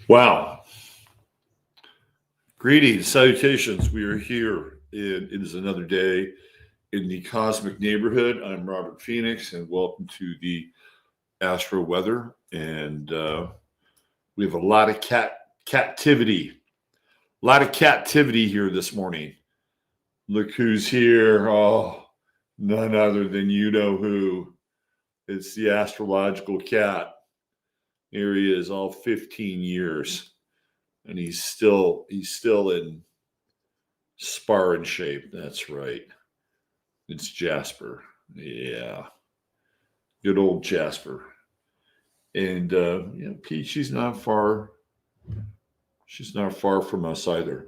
Wow. Greetings, salutations. We are here. It is another day in the cosmic neighborhood. I'm Robert Phoenix, and welcome to the Astro Weather. And we have a lot of captivity. A lot of captivity here this morning. Look who's here. Oh, none other than you know who. It's the astrological cat. Here he is, all 15 years. And he's still in sparring shape. That's right. It's Jasper. Yeah. Good old Jasper. And Pete, she's not far. She's not far from us either.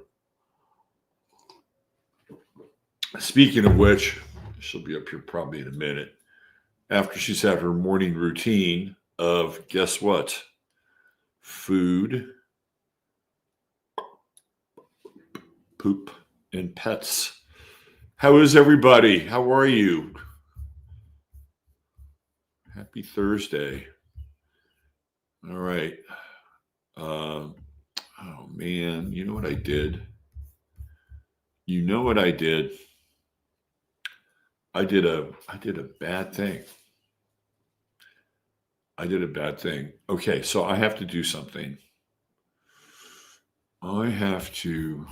Speaking of which, she'll be up here probably in a minute. After she's had her morning routine of, guess what? Food, poop, and pets. How is everybody? How are you? Happy Thursday. All right. Oh man, you know what I did? You know what I did? I did a bad thing. I did a bad thing. Okay, so I have to do something. I have to.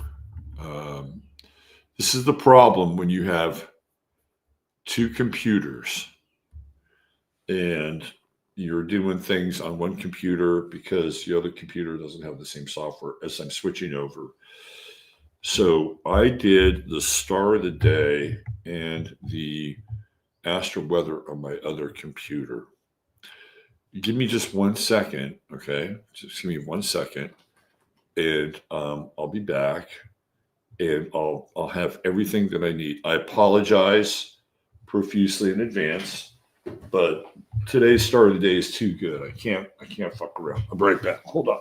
This is the problem when you have two computers and you're doing things on one computer because the other computer doesn't have the same software as I'm switching over. So I did the star of the day and the Astro Weather on my other computer. Give me just 1 second, okay? Just give me 1 second, and I'll be back, and I'll have everything that I need. I apologize profusely in advance, but today's start of the day is too good. I can't fuck around. I'll be right back. Hold on.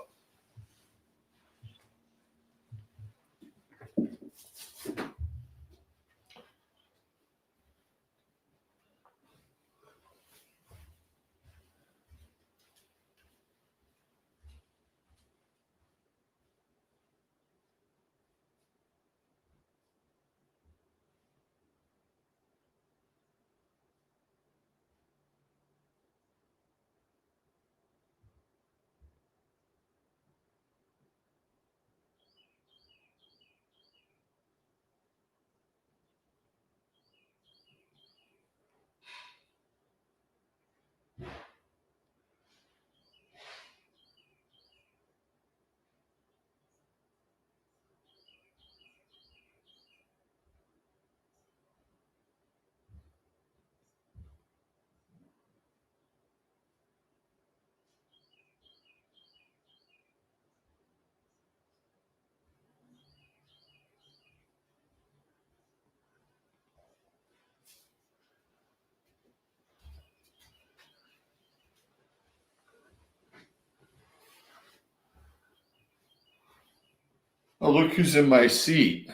Oh, look who's in my seat.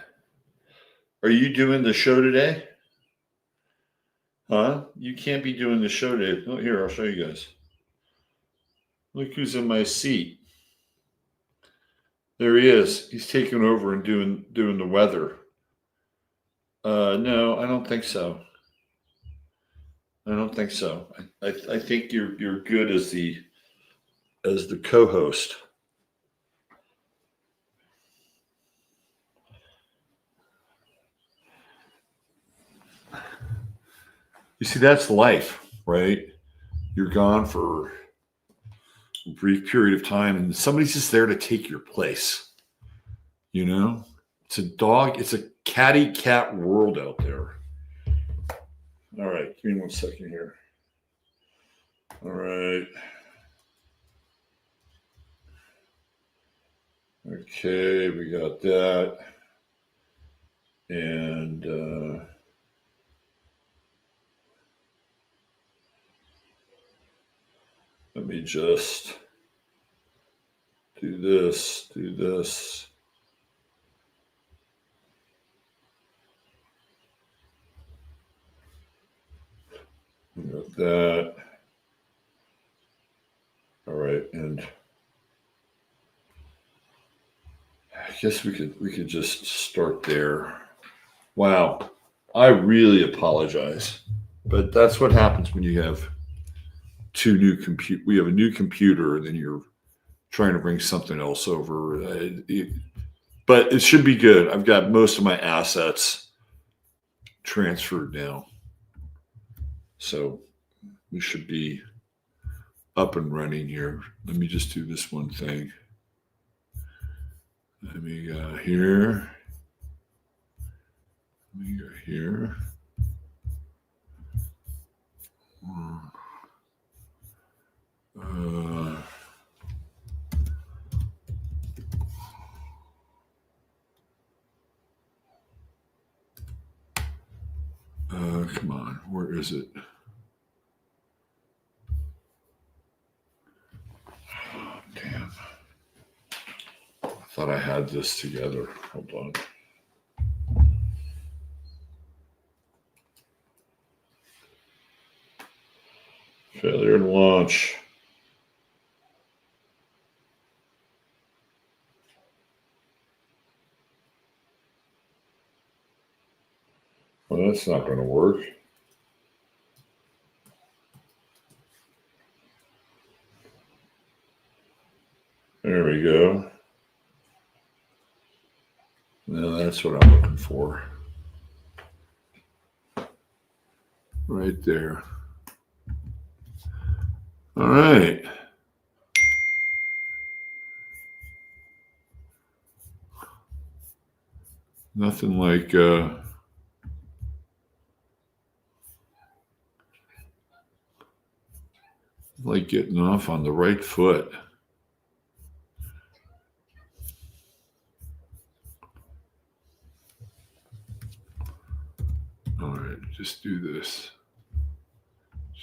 Are you doing the show today? Huh? You can't be doing the show today. Oh, here, I'll show you guys. Look who's in my seat. There he is. He's taking over and doing the weather. No, I don't think so. I don't think so. I think you're good as the co-host. You see, that's life, right? You're gone for a brief period of time, and somebody's just there to take your place. You know, it's a dog. It's a catty cat world out there. All right, give me 1 second here. All right. Okay, we got that. And let me just do this. We got that. All right, and guess we could just start there. Wow, I really apologize, but that's what happens when you have two new compute. We have a new computer, and then you're trying to bring something else over. But it should be good. I've got most of my assets transferred now, so we should be up and running here. Let me just do this one thing. Let me go here. Let me go here. Come on, where is it? Oh, damn. I thought I had this together. Hold on. Failure to launch. Well, that's not going to work. There we go. Now that's what I'm looking for. Right there. All right. Nothing like getting off on the right foot. All right, just do this.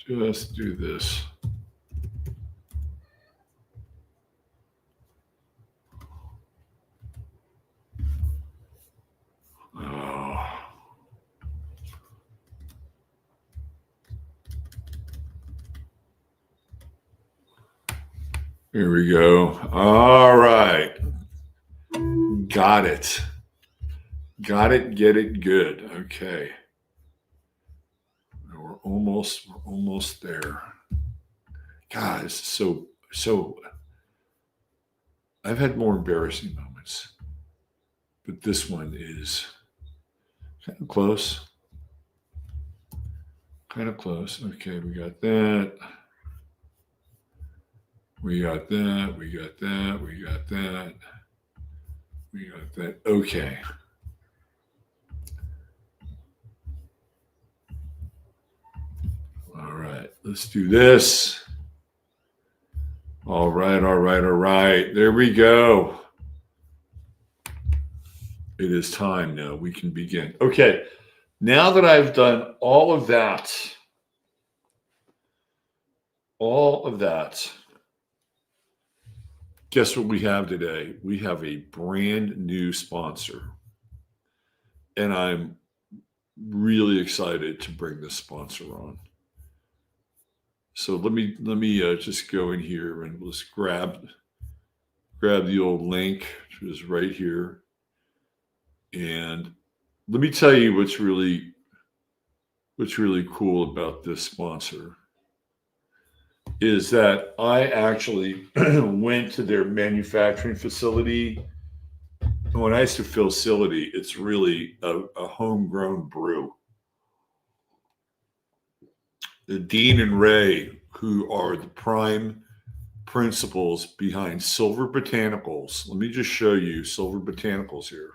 Just do this. Oh. Here we go. All right. Got it. Got it. Get it good. Okay. We're almost there. God, this is so. I've had more embarrassing moments, but this one is kind of close. Kind of close. Okay, we got that. We got that. We got that. We got that. We got that. Okay. All right. Let's do this. All right. All right. All right. There we go. It is time now. We can begin. Okay. Now that I've done all of that, guess what we have today? We have a brand new sponsor. And I'm really excited to bring this sponsor on. So let me just go in here and let's grab the old link, which is right here. And let me tell you what's really cool about this sponsor is that I actually went to their manufacturing facility. When I say facility, it's really a homegrown brew. The Dean and Ray, who are the prime principals behind Silver Botanicals. Let me just show you Silver Botanicals here.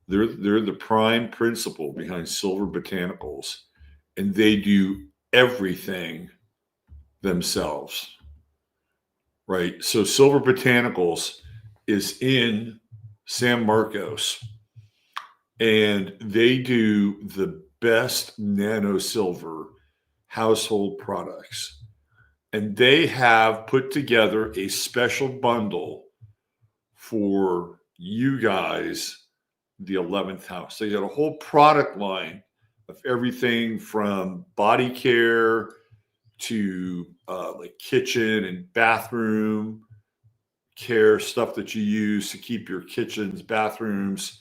They're the prime principal behind Silver Botanicals, and they do everything themselves, right? So Silver Botanicals is in San Marcos, and they do the best nano silver household products. And they have put together a special bundle for you guys, the 11th house. They got a whole product line of everything from body care to like kitchen and bathroom care stuff that you use to keep your kitchens, bathrooms,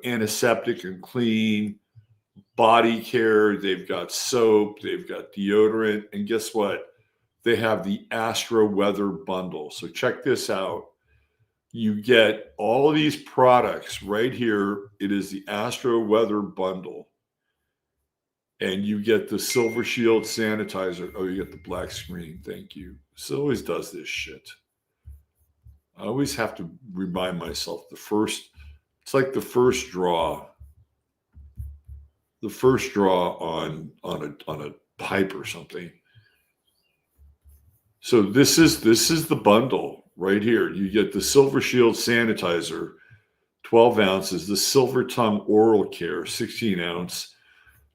antiseptic and clean, body care. They've got soap, they've got deodorant, and guess what? They have the Astro Weather bundle. So check this out. You get all of these products right here. It is the Astro Weather bundle. And you get the Silver Shield sanitizer. Oh, you get the black screen. Thank you. So it always does this shit. I always have to remind myself it's like the first draw. The first draw on a pipe or something. So this is the bundle right here. You get the Silver Shield sanitizer, 12 ounces, the Silver Tongue oral care, 16 ounce.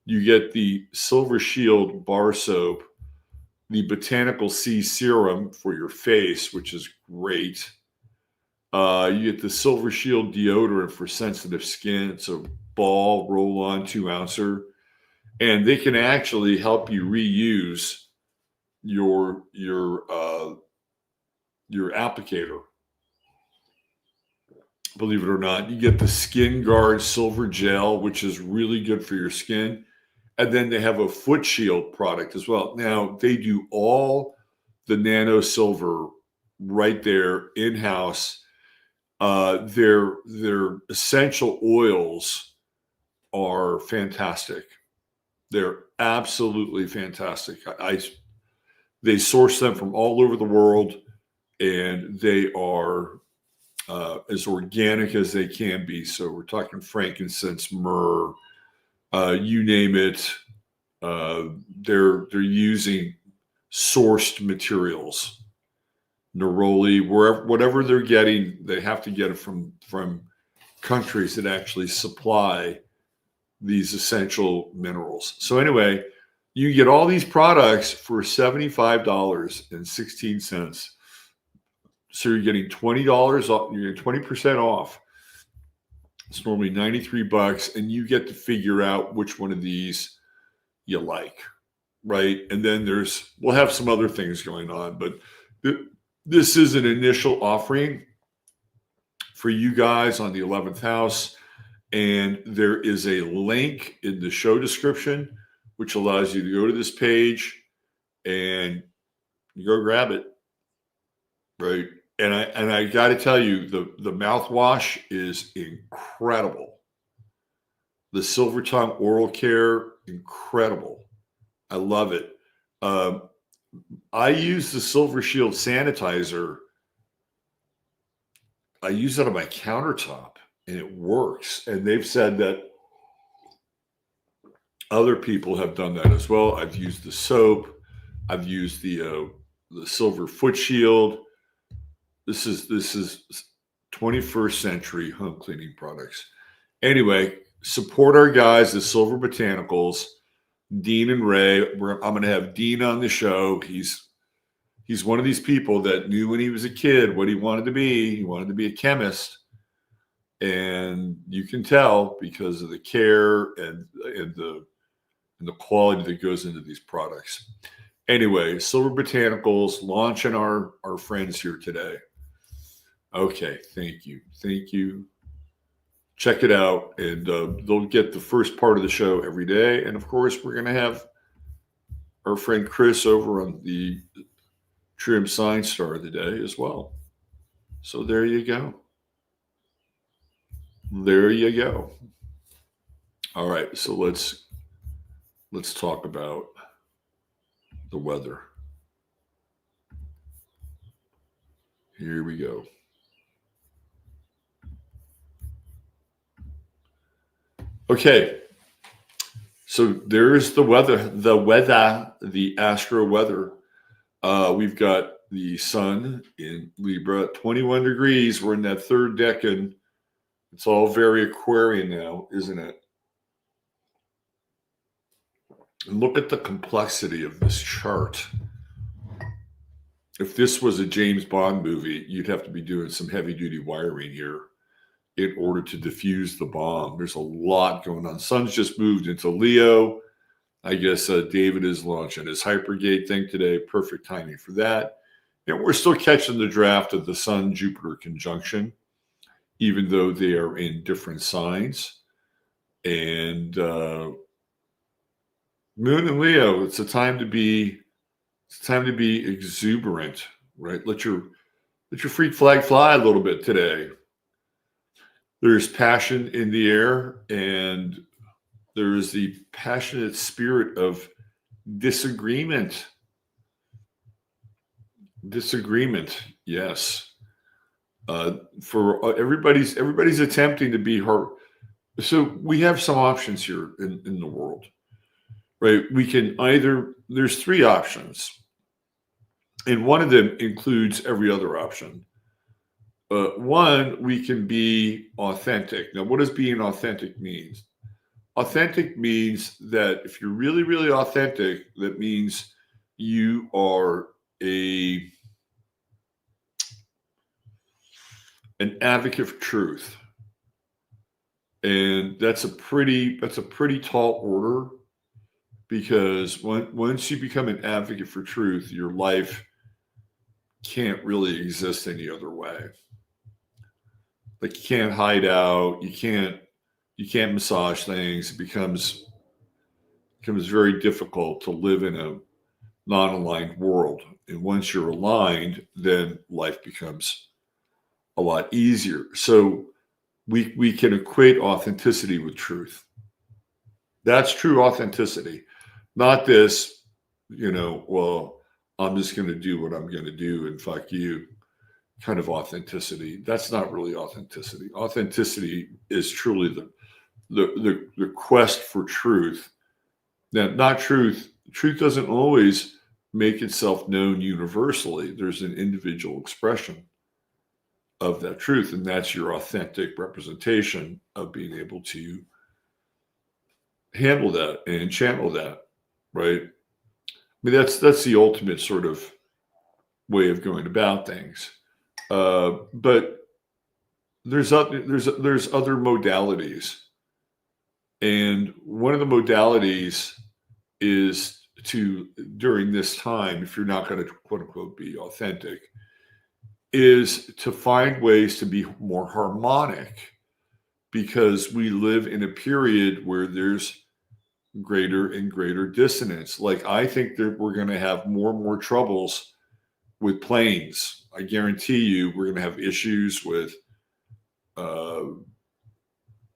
You get the Silver Shield bar soap, the Botanical Sea serum for your face, which is great. You get the Silver Shield deodorant for sensitive skin. It's a ball roll-on 2-ouncer, and they can actually help you reuse your applicator. Believe it or not, you get the Skin Guard Silver Gel, which is really good for your skin. And then they have a foot shield product as well. Now, they do all the nano silver right there in-house. Their essential oils are fantastic. They're absolutely fantastic. They source them from all over the world, and they are as organic as they can be. So we're talking frankincense, myrrh, you name it. They're using sourced materials. Neroli, whatever they're getting, they have to get it from countries that actually supply these essential minerals. So anyway, you get all these products for $75.16. So you're getting $20 off. You're getting 20% off. It's normally $93, and you get to figure out which one of these you like, right? And then we'll have some other things going on, but this is an initial offering for you guys on the 11th house. And there is a link in the show description, which allows you to go to this page and you go grab it, right? And I got to tell you, the mouthwash is incredible. The Silver Tongue oral care, incredible. I love it. I use the Silver Shield sanitizer. I use it on my countertop, and it works. And they've said that other people have done that as well. I've used the soap. I've used the Silver Foot Shield. This is 21st century home cleaning products. Anyway, support our guys, the Silver Botanicals, Dean and Ray. I'm going to have Dean on the show. He's one of these people that knew when he was a kid what he wanted to be. He wanted to be a chemist, and you can tell because of the care and the quality that goes into these products. Anyway, Silver Botanicals launching our friends here today. Okay, thank you. Check it out, and they'll get the first part of the show every day. And of course, we're going to have our friend Chris over on the True Hemp Science Star of the Day as well. So there you go. All right, so let's talk about the weather. Here we go. Okay, so there's the weather, the Astro Weather. We've got the sun in Libra, 21 degrees. We're in that third decan. It's all very Aquarian now, isn't it? And look at the complexity of this chart. If this was a James Bond movie, you'd have to be doing some heavy-duty wiring here in order to defuse the bomb. There's a lot going on. Sun's just moved into Leo. I guess David is launching his Hypergate thing today. Perfect timing for that. we're still catching the draft of the Sun-Jupiter conjunction, even though they are in different signs. And Moon and Leo, it's a time to be exuberant, right? Let your freak flag fly a little bit today. There's passion in the air, and there is the passionate spirit of disagreement. Disagreement, yes. For everybody's attempting to be hard. So we have some options here in the world, right? We can there's three options, and one of them includes every other option. One, we can be authentic. Now, what does being authentic mean? Authentic means that if you're really, really authentic, that means you are an advocate for truth. And that's a pretty tall order, because once you become an advocate for truth, your life can't really exist any other way. Like, you can't hide out, you can't massage things. It becomes very difficult to live in a non-aligned world. And once you're aligned, then life becomes a lot easier. So we can equate authenticity with truth. That's true authenticity. Not this, well, I'm just going to do what I'm going to do and fuck you kind of authenticity. That's not really authenticity. Authenticity is truly the quest for truth. Now, not truth. Truth doesn't always make itself known universally. There's an individual expression of that truth, and that's your authentic representation of being able to handle that and channel that, right? I mean, that's the ultimate sort of way of going about things. But there's other modalities, and one of the modalities is to, during this time, if you're not going to quote unquote be authentic, is to find ways to be more harmonic, because we live in a period where there's greater and greater dissonance. Like, I think that we're going to have more and more troubles with planes. I guarantee you we're going to have issues with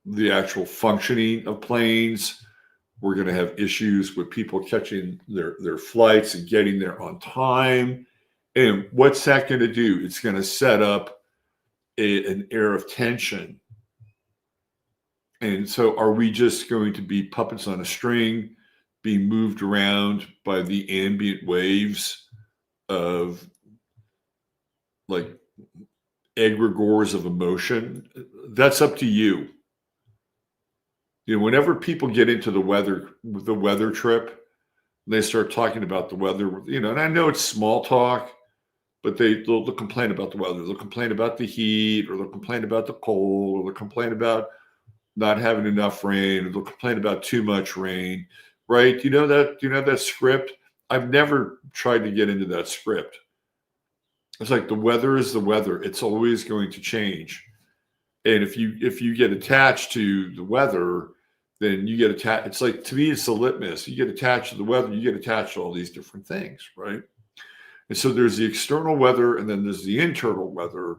the actual functioning of planes. We're going to have issues with people catching their flights and getting there on time. And what's that going to do? It's going to set up an air of tension. And so are we just going to be puppets on a string, being moved around by the ambient waves of, like, egregores of emotion? That's up to you. Whenever people get into the weather trip, they start talking about the weather, and I know it's small talk, but they'll complain about the weather. They'll complain about the heat, or they'll complain about the cold, or they'll complain about not having enough rain, or they'll complain about too much rain, right? Do you know that script? I've never tried to get into that script. It's like, the weather is the weather. It's always going to change. And if you get attached to the weather, then you get attached. It's like, to me, it's the litmus. You get attached to the weather, you get attached to all these different things, right? And so there's the external weather, and then there's the internal weather.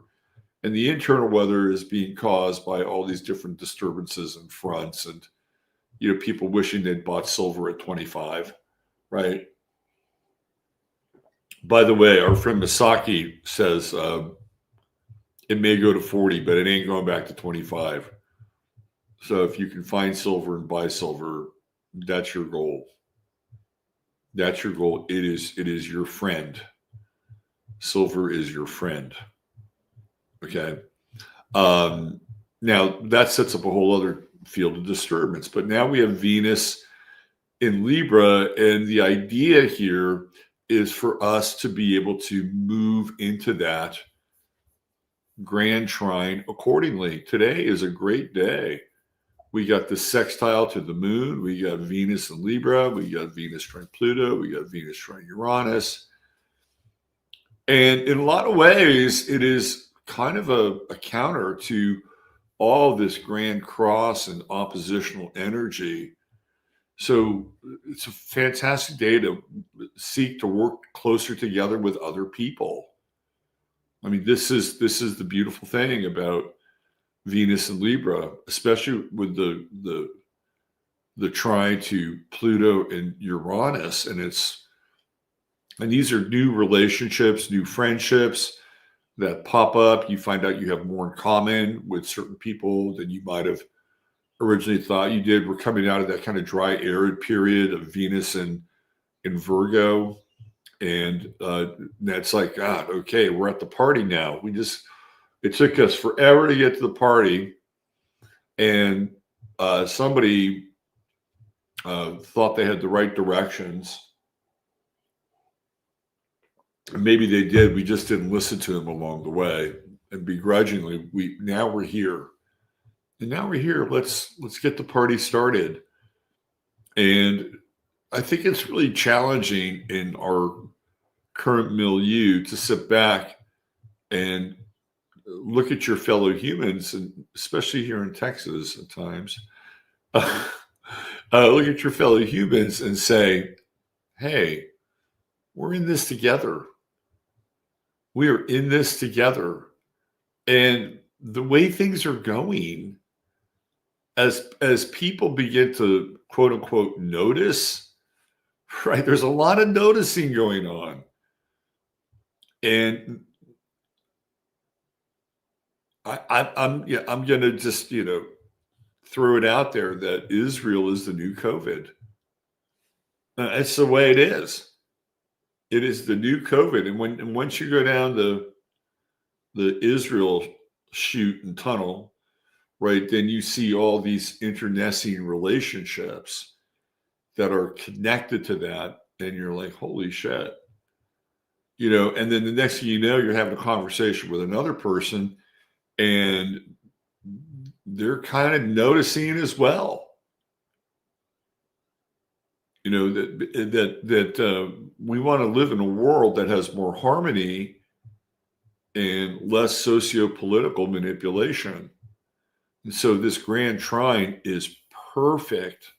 And the internal weather is being caused by all these different disturbances and fronts, and people wishing they'd bought silver at 25, right? By the way, our friend Misaki says it may go to 40, but it ain't going back to 25. So if you can find silver and buy silver, that's your goal. That's your goal. It is your friend. Silver is your friend. Okay. Now that sets up a whole other field of disturbance, but now we have Venus in Libra, and the idea here is for us to be able to move into that grand trine accordingly. Today is a great day. We got the sextile to the moon. We got Venus in Libra. We got Venus trine Pluto. We got Venus trine Uranus. And in a lot of ways, it is kind of a counter to all this grand cross and oppositional energy. So it's a fantastic day to seek to work closer together with other people. I mean, this is the beautiful thing about Venus and Libra, especially with the trine to Pluto and Uranus, and these are new relationships, new friendships that pop up. You find out you have more in common with certain people than you might have originally thought you did. We're coming out of that kind of dry, arid period of Venus and in Virgo, and that's like, God, okay, we're at the party now. It took us forever to get to the party, and somebody thought they had the right directions. And maybe they did. We just didn't listen to them along the way, and begrudgingly, we're here, and now we're here. Let's get the party started. And I think it's really challenging in our current milieu to sit back and look at your fellow humans, and especially here in Texas at times, look at your fellow humans and say, hey, we're in this together. We are in this together. And the way things are going, as people begin to quote unquote notice, right? There's a lot of noticing going on. And I'm gonna just throw it out there that Israel is the new COVID. It's the way it is. It is the new COVID, and once you go down the Israel chute and tunnel, right, then you see all these internecine relationships that are connected to that, and you're like, holy shit, And then the next thing you know, you're having a conversation with another person, and they're kind of noticing as well. That we want to live in a world that has more harmony and less socio-political manipulation. And so this grand trine is perfect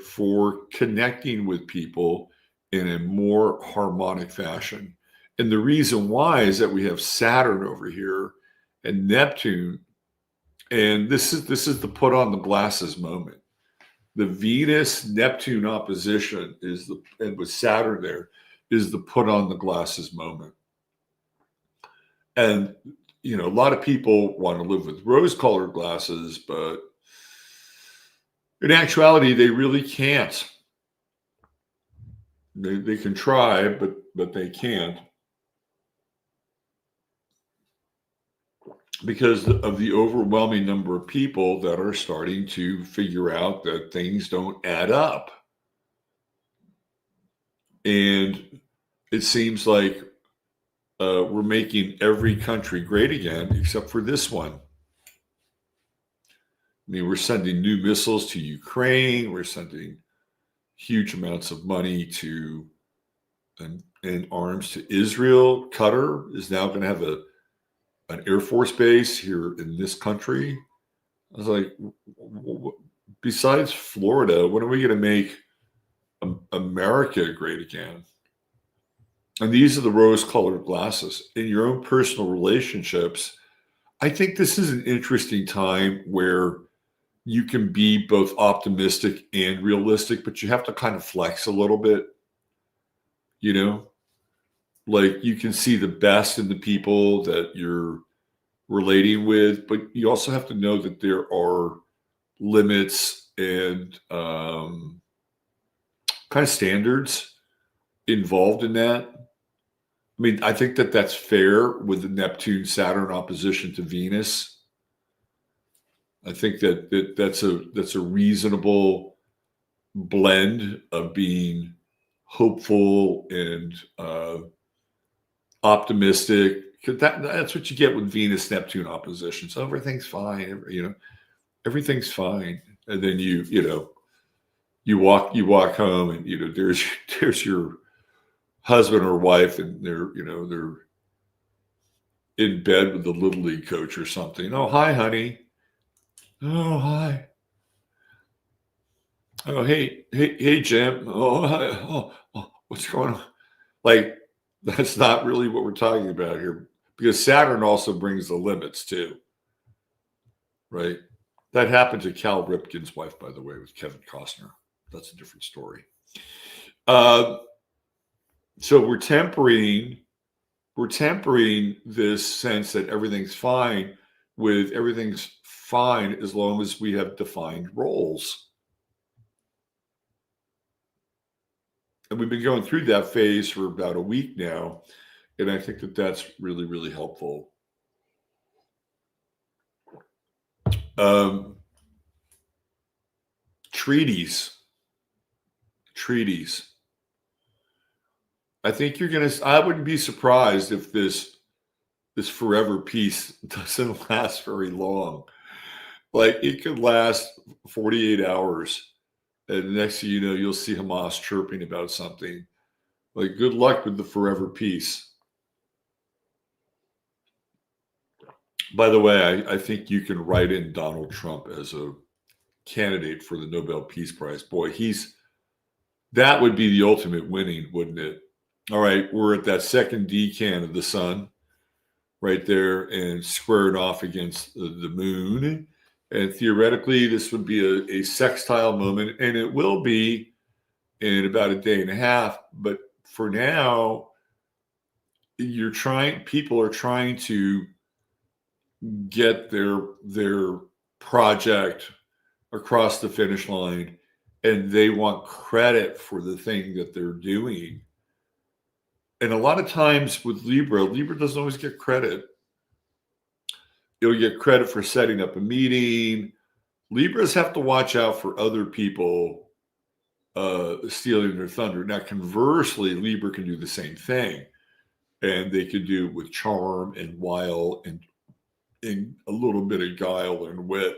for connecting with people in a more harmonic fashion. And the reason why is that we have Saturn over here and Neptune, and this is the put on the glasses moment. The Venus-Neptune opposition and with Saturn there, is the put on the glasses moment. And, a lot of people want to live with rose-colored glasses, but in actuality, they really can't. They can try, but they can't. Because of the overwhelming number of people that are starting to figure out that things don't add up. And it seems like we're making every country great again, except for this one. I mean, we're sending new missiles to Ukraine. We're sending huge amounts of money and arms to Israel. Qatar is now going to have an Air Force base here in this country. I was like, besides Florida, when are we going to make America great again? And these are the rose-colored glasses. In your own personal relationships, I think this is an interesting time where you can be both optimistic and realistic, but you have to kind of flex a little bit, Like you can see the best in the people that you're relating with, but you also have to know that there are limits and kind of standards involved in that. I mean, I think that that's fair with the Neptune-Saturn opposition to Venus. I think that's a reasonable blend of being hopeful and optimistic. Because that's what you get with Venus-Neptune opposition. So everything's fine, everything's fine. And then you walk home, and there's your husband or wife, and they're in bed with the little league coach or something. Oh, hi, honey. Oh, hi. Oh, hey, Jim. Oh, hi. Oh, what's going on? Like, that's not really what we're talking about here, because Saturn also brings the limits too, right? That happened to Cal Ripken's wife, by the way, with Kevin Costner. That's a different story. So we're tempering this sense that everything's fine with everything's fine as long as we have defined roles. And we've been going through that phase for about a week now. And I think that that's really, really helpful. Treaties. I think I wouldn't be surprised if this forever peace doesn't last very long. Like, it could last 48 hours. And the next thing you know, you'll see Hamas chirping about something. Like, good luck with the forever peace. By the way, I think you can write in Donald Trump as a candidate for the Nobel Peace Prize. Boy, that would be the ultimate winning, wouldn't it? All right, we're at that second decan of the sun right there and squared off against the moon. And theoretically, this would be a sextile moment, and it will be in about a day and a half. But for now, people are trying to get their project across the finish line, and they want credit for the thing that they're doing. And a lot of times with Libra doesn't always get credit. It'll get credit for setting up a meeting. Libras have to watch out for other people stealing their thunder. Now, conversely, Libra can do the same thing, and they can do it with charm and wile and a little bit of guile and wit.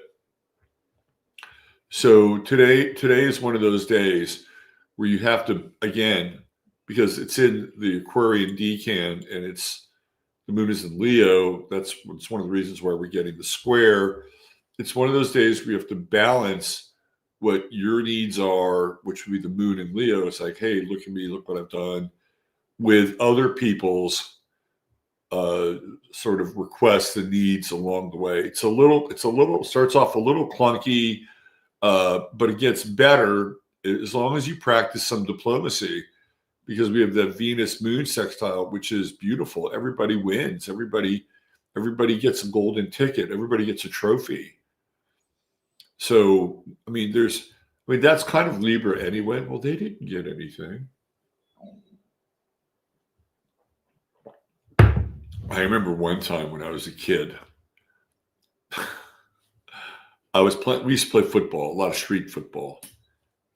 So today is one of those days where you have to, again, because it's in the Aquarian decan and the moon is in Leo. It's one of the reasons why we're getting the square. It's one of those days where you have to balance what your needs are, which would be the moon in Leo. It's like, hey, look at me, look what I've done, with other people's sort of requests and needs along the way. It starts off a little clunky, but it gets better as long as you practice some diplomacy, because we have that Venus moon sextile, which is beautiful. Everybody wins. Everybody gets a golden ticket. Everybody gets a trophy. So, that's kind of Libra anyway. Well, they didn't get anything. I remember one time when I was a kid, we used to play football, a lot of street football.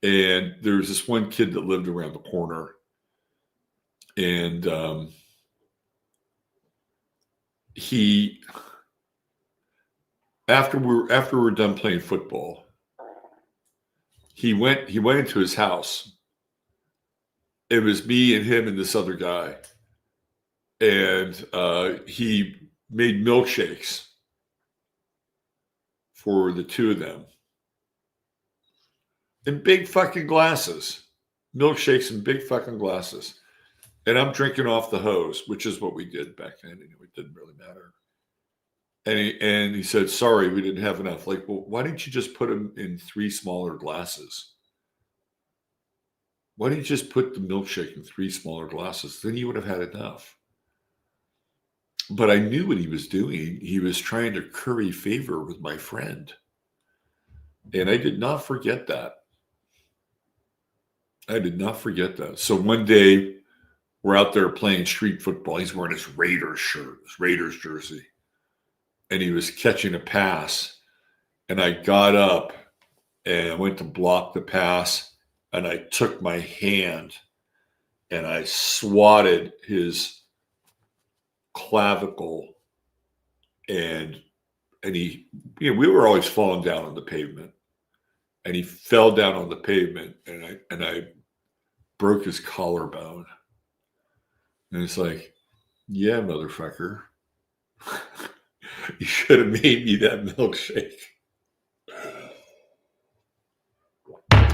And there was this one kid that lived around the corner. And after we're done playing football, he went into his house. It was me and him and this other guy. And he made milkshakes for the two of them in big fucking glasses. Milkshakes in big fucking glasses. And I'm drinking off the hose, which is what we did back then. It didn't really matter. And he said, sorry, we didn't have enough. Like, well, why didn't you just put them in 3 smaller glasses? Why didn't you just put the milkshake in 3 smaller glasses? Then you would have had enough. But I knew what he was doing. He was trying to curry favor with my friend. And I did not forget that. So one day, we're out there playing street football. He's wearing his Raiders shirt, his Raiders jersey. And he was catching a pass. And I got up and I went to block the pass. And I took my hand and I swatted his clavicle. And he, we were always falling down on the pavement. And he fell down on the pavement. And I broke his collarbone. And it's like, yeah, motherfucker. You should have made me that milkshake.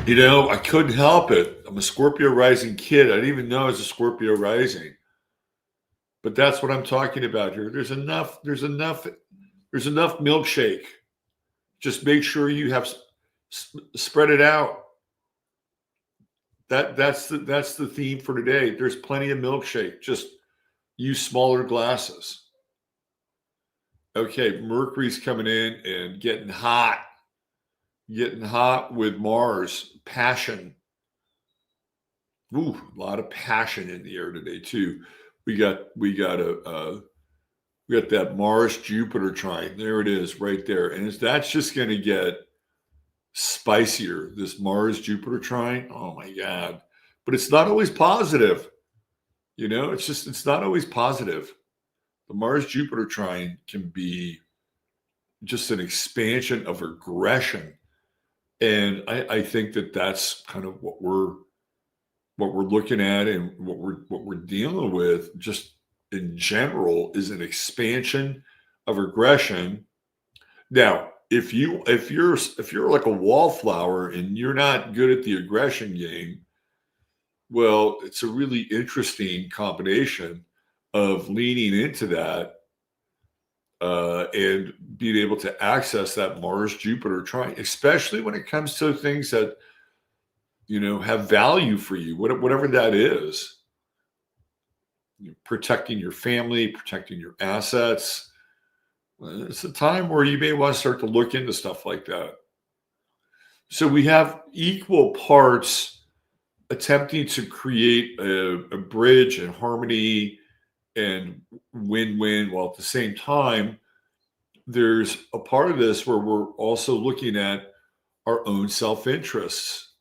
You know, I couldn't help it. I'm a Scorpio rising kid. I didn't even know I was a Scorpio rising. But that's what I'm talking about here. There's enough milkshake. Just make sure you have spread it out. That's the theme for today. There's plenty of milkshake. Just use smaller glasses. Okay, Mercury's coming in and getting hot with Mars. Passion. Ooh, a lot of passion in the air today too. We got that Mars Jupiter trine. There it is, right there, and that's just going to get spicier. This Mars Jupiter trine. Oh my God! But it's not always positive. You know, it's not always positive. The Mars Jupiter trine can be just an expansion of aggression, and I think that's kind of what we're looking at and what we're dealing with just in general is an expansion of aggression. Now, if you're like a wallflower and you're not good at the aggression game, well, it's a really interesting combination of leaning into that and being able to access that Mars Jupiter trine, especially when it comes to things that have value for you, whatever that is. Protecting your family, protecting your assets. It's a time where you may want to start to look into stuff like that. So we have equal parts attempting to create a bridge and harmony and win-win, while at the same time, there's a part of this where we're also looking at our own self-interests.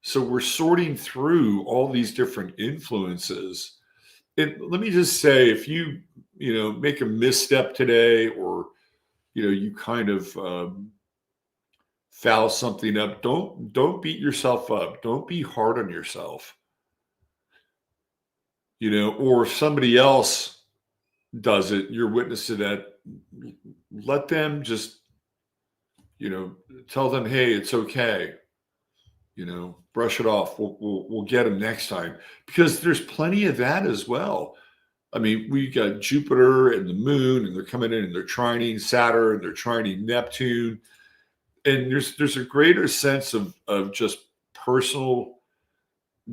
So we're sorting through all these different influences. And let me just say, if you make a misstep today, or you kind of foul something up, don't beat yourself up. Don't be hard on yourself. Or if somebody else does it, you're witness to that. Let them just tell them, hey, it's okay. Brush it off. We'll get them next time, because there's plenty of that as well. I mean, we got Jupiter and the moon, and they're coming in and they're trining Saturn, they're trining Neptune. And there's a greater sense of just personal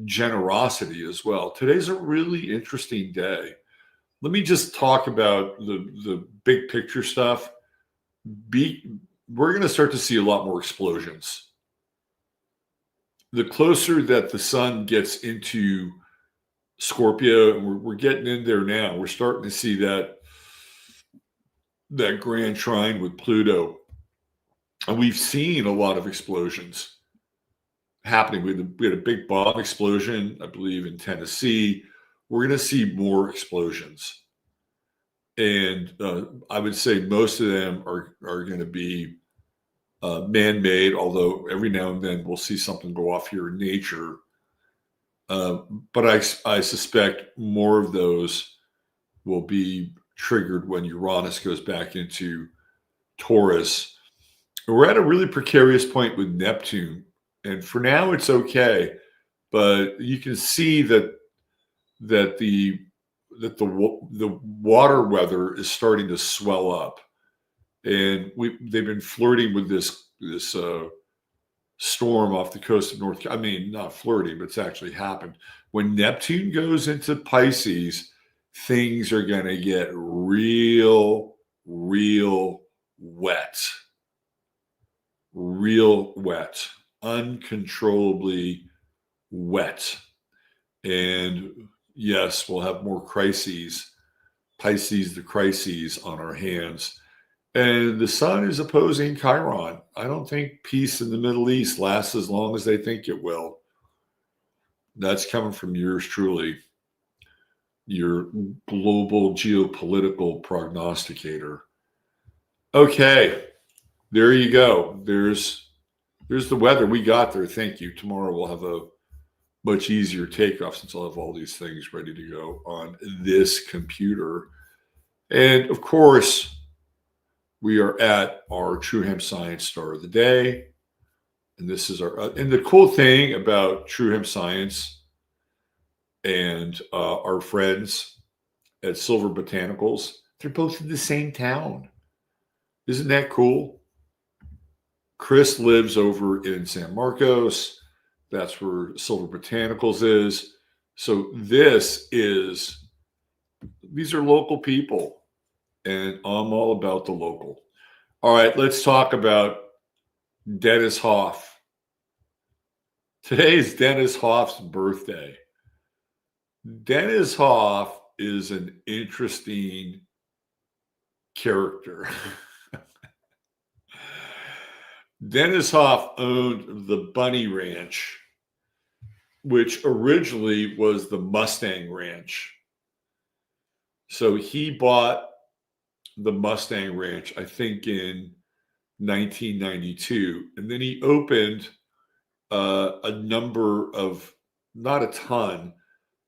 generosity as well. Today's a really interesting day. Let me just talk about the big picture stuff. We're going to start to see a lot more explosions. The closer that the sun gets into Scorpio, and we're getting in there now, we're starting to see that grand trine with Pluto. And we've seen a lot of explosions happening. We had a big bomb explosion, I believe, in Tennessee. We're going to see more explosions. And I would say most of them are going to be man-made, although every now and then we'll see something go off here in nature. But I suspect more of those will be triggered when Uranus goes back into Taurus. We're at a really precarious point with Neptune, and for now it's okay. But you can see that the water weather is starting to swell up, and they've been flirting with this storm off the coast of North. I mean, not flirting, but it's actually happened. When Neptune goes into Pisces, things are going to get real wet. Real wet, uncontrollably wet. And yes, we'll have more crises, Pisces, the crises on our hands. And the sun is opposing Chiron. I don't think peace in the Middle East lasts as long as they think it will. That's coming from yours truly, your global geopolitical prognosticator. Okay, there you go. There's the weather we got there. Thank you. Tomorrow we'll have a much easier takeoff since I'll have all these things ready to go on this computer. And of course, we are at our True Hemp Science Star of the Day. And this is our, and the cool thing about True Hemp Science and our friends at Silver Botanicals, they're both in the same town. Isn't that cool? Chris lives over in San Marcos. That's where Silver Botanicals is. So these are local people, and I'm all about the local. All right, let's talk about Dennis Hoff. Today is Dennis Hoff's birthday. Dennis Hoff is an interesting character. Dennis Hoff owned the Bunny Ranch, which originally was the Mustang Ranch. So he bought the Mustang Ranch, I think, in 1992. And then he opened a number of, not a ton,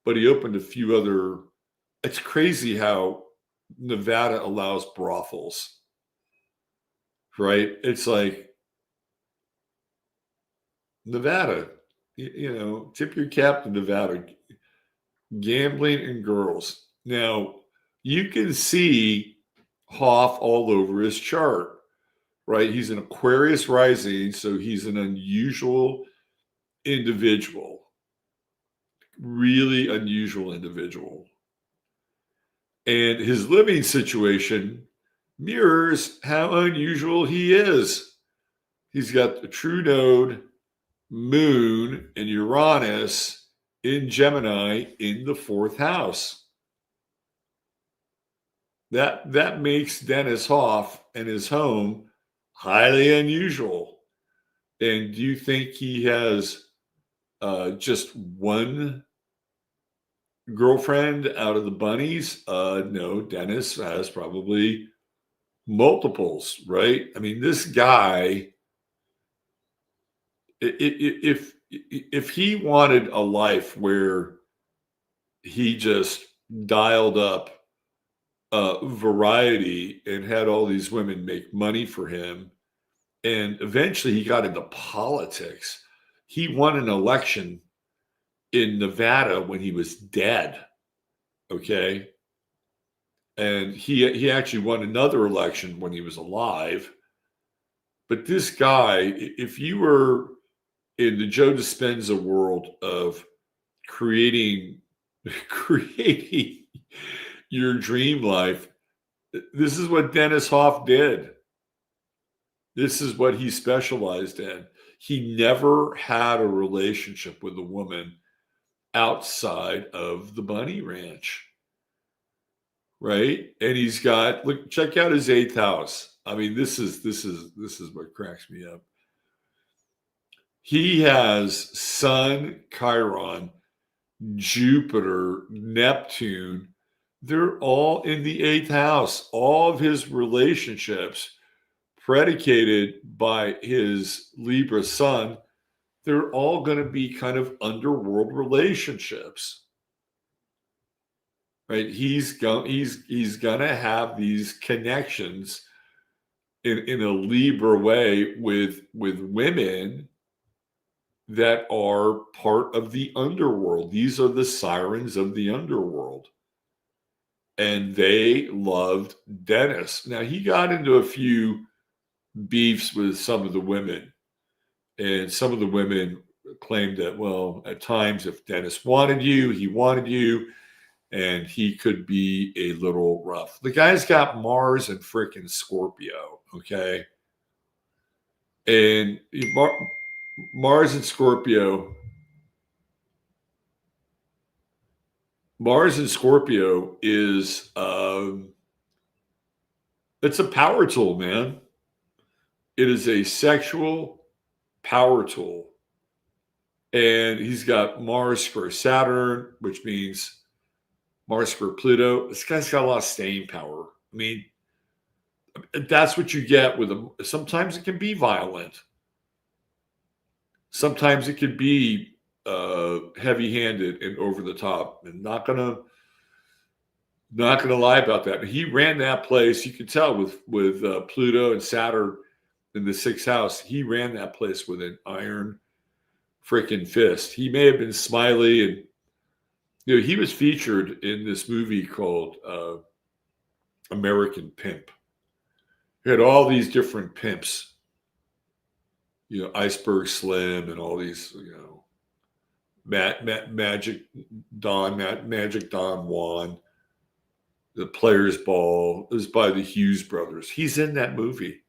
but he opened a few other. It's crazy how Nevada allows brothels, right? It's like, Nevada, tip your cap to Nevada. Gambling and girls. Now, you can see Hoff all over his chart, right? He's an Aquarius rising, so he's an unusual individual, really unusual individual. And his living situation mirrors how unusual he is. He's got the true node, Moon, and Uranus in Gemini in the 4th house. That makes Dennis Hoff and his home highly unusual. And do you think he has just one girlfriend out of the bunnies? No, Dennis has probably multiples, right? I mean, this guy, if he wanted a life where he just dialed up variety and had all these women make money for him, and eventually he got into politics. He won an election in Nevada when he was dead, okay? And he actually won another election when he was alive. But this guy, if you were in the Joe Dispenza world of creating your dream life, this is what Dennis Hoff did. This is what he specialized in. He never had a relationship with a woman outside of the Bunny Ranch, right? And he's got, look, check out his 8th house. I mean, this is what cracks me up. He has Sun, Chiron, Jupiter, Neptune. They're all in the 8th house. All of his relationships predicated by his Libra sun, they're all going to be kind of underworld relationships, right? He's going to have these connections in a Libra way with women that are part of the underworld. These are the sirens of the underworld. And they loved Dennis. Now, he got into a few beefs with some of the women. And some of the women claimed that, well, at times, if Dennis wanted you, he wanted you, and he could be a little rough. The guy's got Mars and frickin' Scorpio, okay? And Mars and Scorpio is it's a power tool, man. It is a sexual power tool. And he's got Mars square Saturn, which means Mars square Pluto. This guy's got a lot of staying power. I mean, that's what you get with him. Sometimes it can be violent. Sometimes it could be heavy-handed and over the top, and not gonna lie about that. He ran that place. You could tell with Pluto and Saturn in the sixth house. He ran that place with an iron freaking fist. He may have been smiley, and he was featured in this movie called American Pimp. He had all these different pimps, Iceberg Slim, and all these, Magic Don Juan. The Players Ball is by the Hughes brothers. He's in that movie.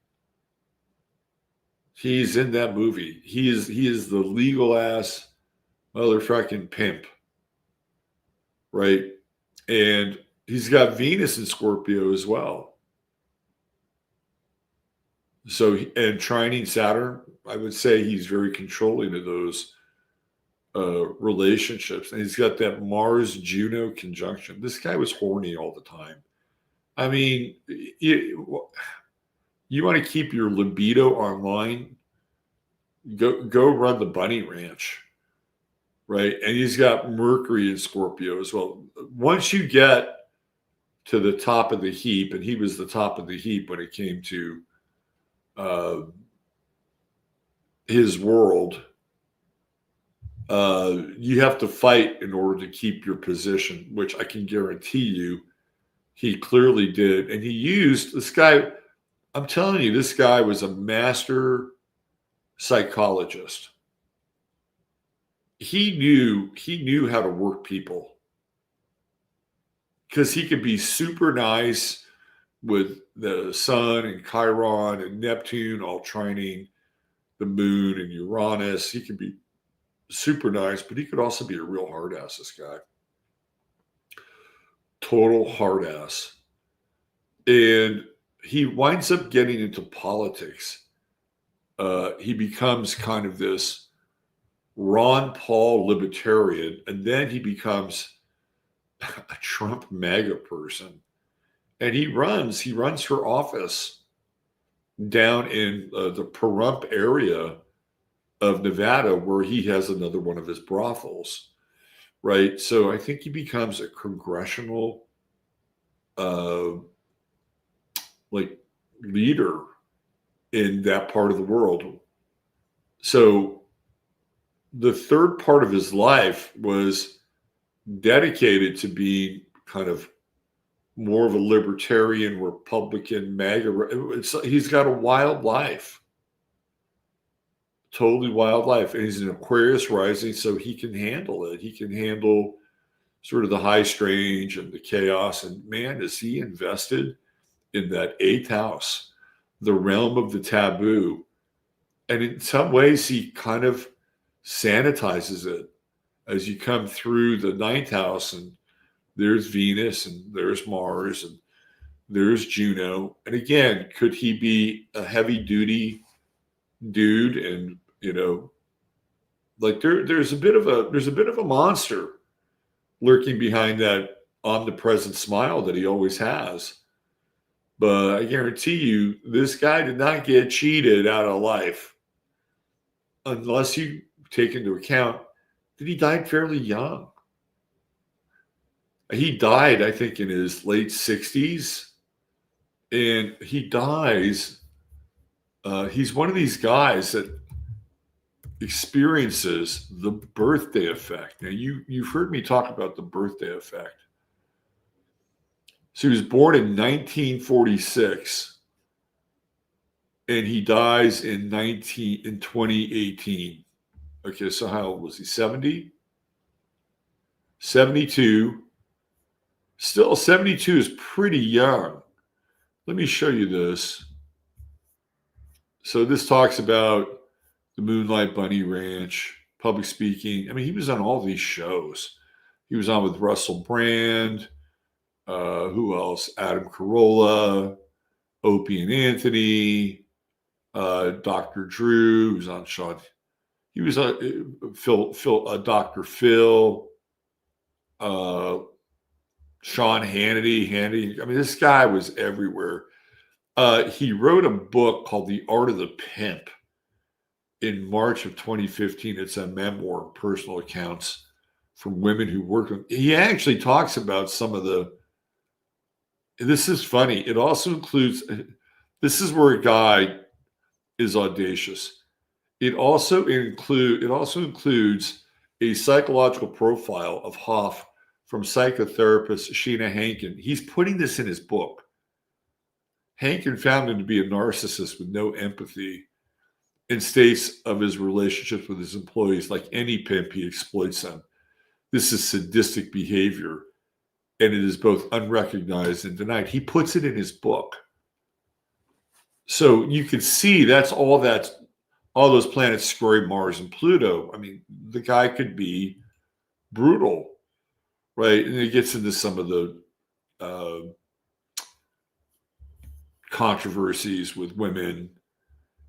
He is the legal ass motherfucking pimp, right? And he's got Venus in Scorpio as well. So, and trining Saturn, I would say he's very controlling of those relationships. And he's got that Mars-Juno conjunction. This guy was horny all the time. I mean, you want to keep your libido online, go run the bunny ranch, right? And he's got Mercury in Scorpio as well. Once you get to the top of the heap, and he was the top of the heap when it came to his world, you have to fight in order to keep your position, which I can guarantee you he clearly did. And he used this guy. I'm telling you, this guy was a master psychologist. He knew how to work people, because he could be super nice with the sun and Chiron and Neptune all trining the moon and Uranus. He could be super nice, but he could also be a real hard ass, this guy. Total hard ass. And he winds up getting into politics. He becomes kind of this Ron Paul libertarian, and then he becomes a Trump MAGA person. And he runs for office down in the Pahrump area of Nevada, where he has another one of his brothels, right? So I think he becomes a congressional leader in that part of the world. So the third part of his life was dedicated to being kind of more of a libertarian, Republican, MAGA. He's got a wild life. Totally wild life. And he's an Aquarius rising, so he can handle it. He can handle sort of the high strange and the chaos. And man, is he invested in that eighth house, the realm of the taboo. And in some ways, he kind of sanitizes it as you come through the ninth house, and there's Venus and there's Mars and there's Juno. And again, could he be a heavy duty dude? And there's a bit of a monster lurking behind that omnipresent smile that he always has. But I guarantee you, this guy did not get cheated out of life, unless you take into account that he died fairly young. He died, I think, in his late 60s, and he dies. He's one of these guys that experiences the birthday effect. Now, you've heard me talk about the birthday effect. So he was born in 1946, and he dies in 2018. Okay, so how old was he? 70? 72. Still, 72 is pretty young. Let me show you this. So this talks about the Moonlight Bunny Ranch, public speaking. I mean, he was on all these shows. He was on with Russell Brand. Who else? Adam Carolla, Opie and Anthony, Dr. Drew. He was on Sean. He was Dr. Phil, Sean Hannity. I mean, this guy was everywhere. He wrote a book called The Art of the Pimp. in March of 2015. It's a memoir, personal accounts from women who worked with. He actually talks about some of the. This is funny. It also includes. This is where a guy is audacious. It also includes a psychological profile of Hoff from psychotherapist Sheena Hankin. He's putting this in his book. Hankin found him to be a narcissist with no empathy and states of his relationships with his employees, like any pimp, he exploits them. This is sadistic behavior, and it is both unrecognized and denied. He puts it in his book. So you can see that's all those planets scoring Mars and Pluto. I mean, the guy could be brutal, right? And it gets into some of the controversies with women.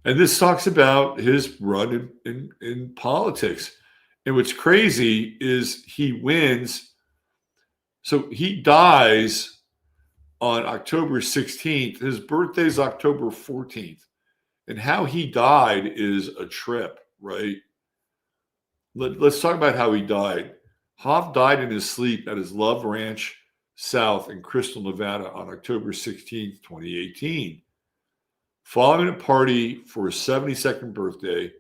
And this talks about his run in politics. And what's crazy is he wins. So he dies on October 16th. His birthday's October 14th. And how he died is a trip, right? Let's talk about how he died. Hoff died in his sleep at his Love Ranch South in Crystal, Nevada on October 16th, 2018. Following a party for his 72nd birthday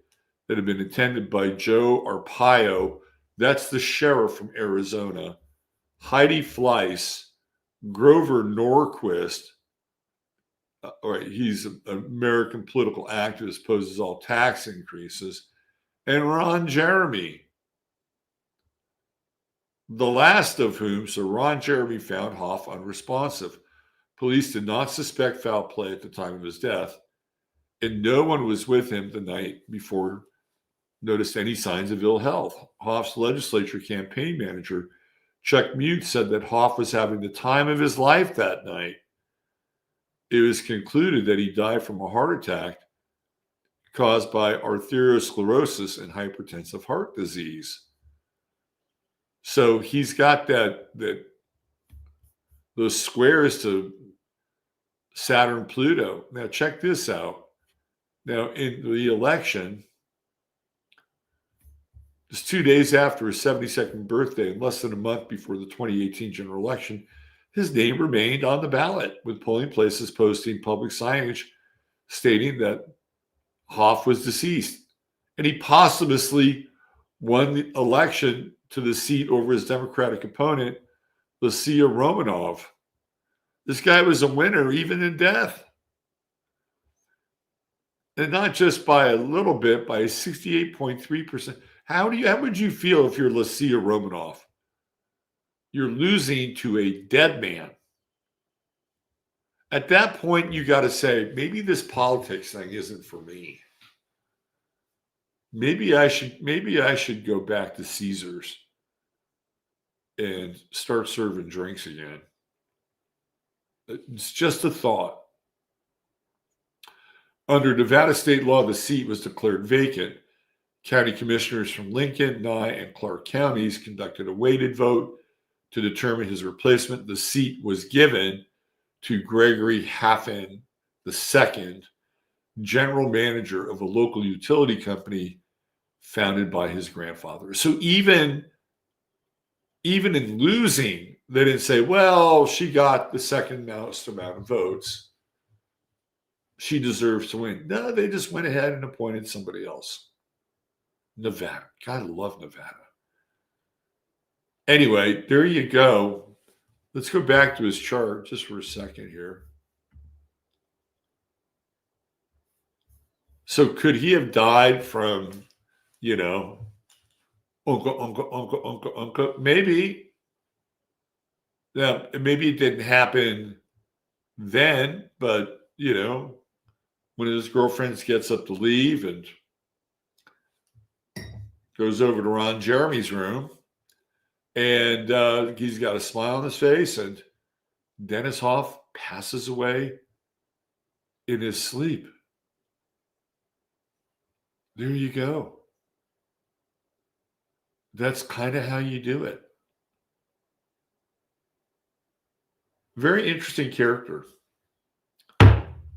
that had been attended by Joe Arpaio, that's the sheriff from Arizona, Heidi Fleiss, Grover Norquist, he's an American political activist, opposes all tax increases, and Ron Jeremy, the last of whom, so Ron Jeremy found Hoff unresponsive. Police did not suspect foul play at the time of his death, and no one was with him the night before noticed any signs of ill health. Hoff's legislature campaign manager, Chuck Mute, said that Hoff was having the time of his life that night. It was concluded that he died from a heart attack caused by arteriosclerosis and hypertensive heart disease. So he's got those squares to Saturn, Pluto. Now check this out. Now in the election, just 2 days after his 72nd birthday and less than a month before the 2018 general election, his name remained on the ballot, with polling places posting public signage stating that Hoff was deceased. And he posthumously won the election to the seat over his Democratic opponent, Lucia Romanov. This guy was a winner even in death. And not just by a little bit, by 68.3%. How would you feel if you're Lucia Romanov? You're losing to a dead man. At that point, you got to say, maybe this politics thing isn't for me. Maybe I should go back to Caesars and start serving drinks again. It's just a thought. Under Nevada state law, the seat was declared vacant. County commissioners from Lincoln, Nye, and Clark counties conducted a weighted vote to determine his replacement. The seat was given to Gregory Haffen II, general manager of a local utility company founded by his grandfather. So even in losing, they didn't say, well, she got the second most amount of votes, she deserves to win. No, they just went ahead and appointed somebody else. Nevada. God, I love Nevada. Anyway, there you go. Let's go back to his chart just for a second here. So could he have died from, uncle? Maybe. Now, maybe it didn't happen then, but, when his girlfriend gets up to leave and goes over to Ron Jeremy's room, and he's got a smile on his face, and Dennis Hoff passes away in his sleep. There you go. That's kind of how you do it. Very interesting character.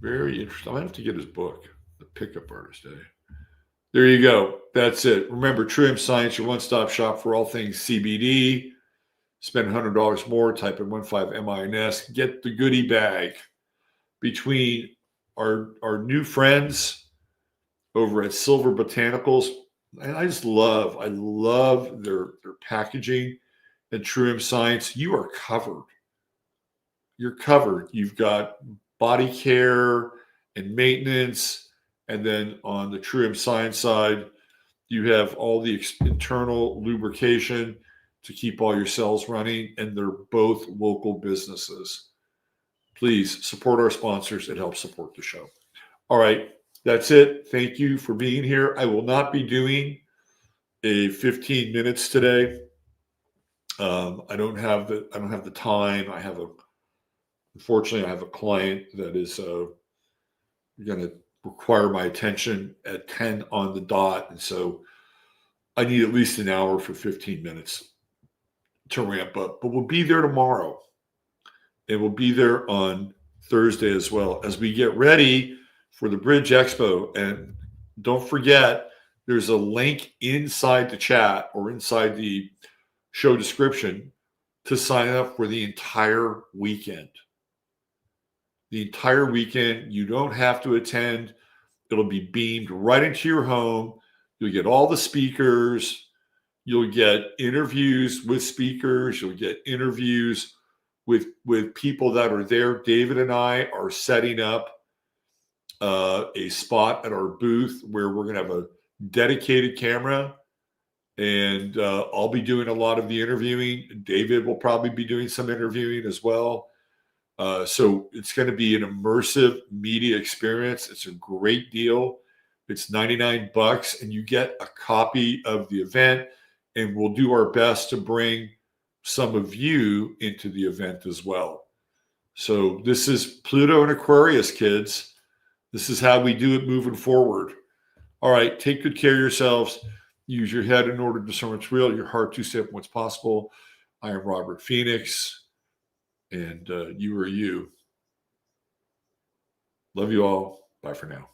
Very interesting. I have to get his book, The Pickup Artist, There you go. That's it. Remember, True Hemp Science, your one-stop shop for all things CBD. Spend $100 more, type in 15MINS, get the goodie bag. Between our new friends over at Silver Botanicals, and I love their packaging and True Hemp Science. You are covered. You're covered. You've got body care and maintenance, and then on the True Hemp Science side, you have all the internal lubrication to keep all your cells running, and they're both local businesses. Please support our sponsors. It helps support the show. All right, that's it. Thank you for being here. I will not be doing a 15 minutes today. I don't have the time. Unfortunately, I have a client that is going to require my attention at 10 on the dot, and so I need at least an hour for 15 minutes to ramp up. But we'll be there tomorrow, and we'll be there on Thursday as well as we get ready for the Bridge Expo. And don't forget, there's a link inside the chat or inside the show description to sign up for the entire weekend. The entire weekend. You don't have to attend. It'll be beamed right into your home. You'll get all the speakers. You'll get interviews with speakers. You'll get interviews with people that are there. David and I are setting up a spot at our booth where we're going to have a dedicated camera, and I'll be doing a lot of the interviewing. David will probably be doing some interviewing as well. So it's going to be an immersive media experience. It's a great deal. It's $99 and you get a copy of the event, and we'll do our best to bring some of you into the event as well. So this is Pluto and Aquarius, kids. This is how we do it moving forward. All right, take good care of yourselves. Use your head in order to discern what's real, your heart to step what's possible. I am Robert Phoenix, and you are you. Love you all. Bye for now.